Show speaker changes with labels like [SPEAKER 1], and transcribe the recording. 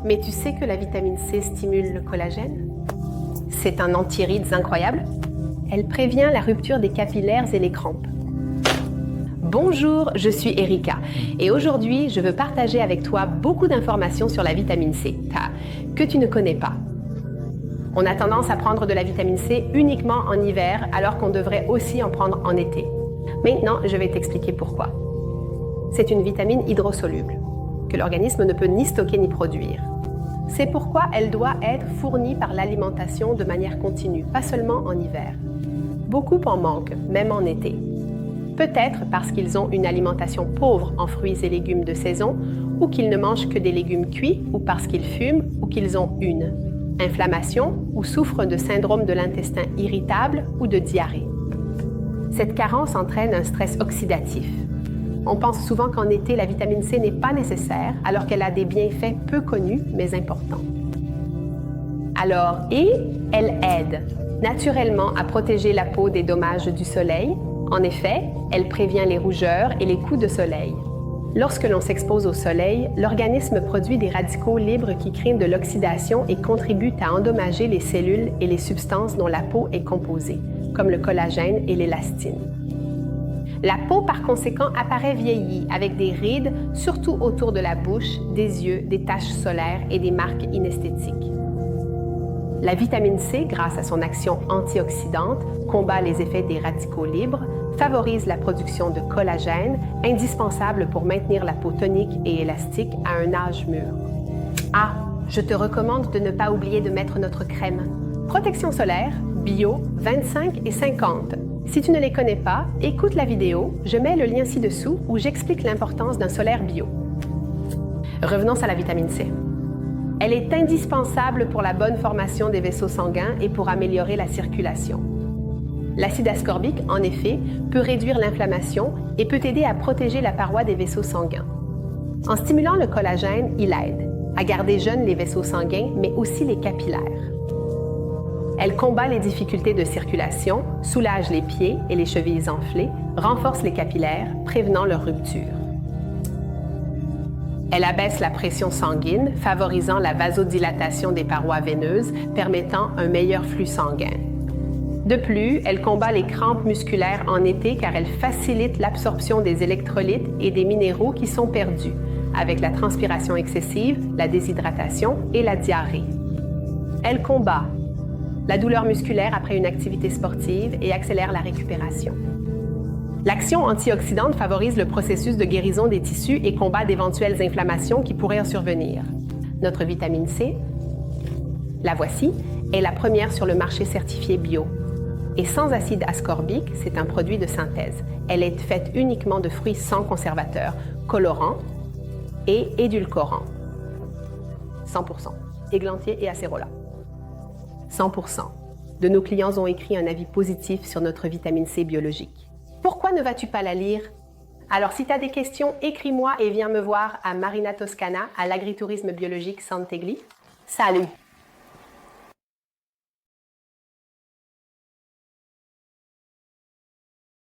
[SPEAKER 1] Mais tu sais que la vitamine C stimule le collagène? C'est un anti-rides incroyable. Elle prévient la rupture des capillaires et les crampes. Bonjour, je suis Erika et aujourd'hui, je veux partager avec toi beaucoup d'informations sur la vitamine C, que tu ne connais pas. On a tendance à prendre de la vitamine C uniquement en hiver alors qu'on devrait aussi en prendre en été. Maintenant, je vais t'expliquer pourquoi. C'est une vitamine hydrosoluble que l'organisme ne peut ni stocker ni produire. C'est pourquoi elle doit être fournie par l'alimentation de manière continue, pas seulement en hiver. Beaucoup en manquent, même en été. Peut-être parce qu'ils ont une alimentation pauvre en fruits et légumes de saison, ou qu'ils ne mangent que des légumes cuits, ou parce qu'ils fument, ou qu'ils ont une inflammation, ou souffrent de syndrome de l'intestin irritable ou de diarrhée. Cette carence entraîne un stress oxydatif. On pense souvent qu'en été, la vitamine C n'est pas nécessaire, alors qu'elle a des bienfaits peu connus, mais importants. Alors, elle aide naturellement à protéger la peau des dommages du soleil. En effet, elle prévient les rougeurs et les coups de soleil. Lorsque l'on s'expose au soleil, l'organisme produit des radicaux libres qui créent de l'oxydation et contribuent à endommager les cellules et les substances dont la peau est composée, comme le collagène et l'élastine. La peau, par conséquent, apparaît vieillie avec des rides, surtout autour de la bouche, des yeux, des taches solaires et des marques inesthétiques. La vitamine C, grâce à son action antioxydante, combat les effets des radicaux libres, favorise la production de collagène, indispensable pour maintenir la peau tonique et élastique à un âge mûr. Ah, je te recommande de ne pas oublier de mettre notre crème. Protection solaire, bio, 25 et 50. Si tu ne les connais pas, écoute la vidéo, je mets le lien ci-dessous où j'explique l'importance d'un solaire bio. Revenons à la vitamine C. Elle est indispensable pour la bonne formation des vaisseaux sanguins et pour améliorer la circulation. L'acide ascorbique, en effet, peut réduire l'inflammation et peut aider à protéger la paroi des vaisseaux sanguins. En stimulant le collagène, il aide à garder jeunes les vaisseaux sanguins, mais aussi les capillaires. Elle combat les difficultés de circulation, soulage les pieds et les chevilles enflées, renforce les capillaires, prévenant leur rupture. Elle abaisse la pression sanguine, favorisant la vasodilatation des parois veineuses, permettant un meilleur flux sanguin. De plus, elle combat les crampes musculaires en été car elle facilite l'absorption des électrolytes et des minéraux qui sont perdus, avec la transpiration excessive, la déshydratation et la diarrhée. Elle combat la douleur musculaire après une activité sportive et accélère la récupération. L'action antioxydante favorise le processus de guérison des tissus et combat d'éventuelles inflammations qui pourraient en survenir. Notre vitamine C, la voici, est la première sur le marché certifié bio. Et sans acide ascorbique, c'est un produit de synthèse. Elle est faite uniquement de fruits sans conservateurs, colorants et édulcorants. 100%. Églantier et acérola. 100%. De nos clients ont écrit un avis positif sur notre vitamine C biologique. Pourquoi ne vas-tu pas la lire? Alors, si tu as des questions, écris-moi et viens me voir à Marina Toscana, à l'agritourisme biologique Santegli. Salut!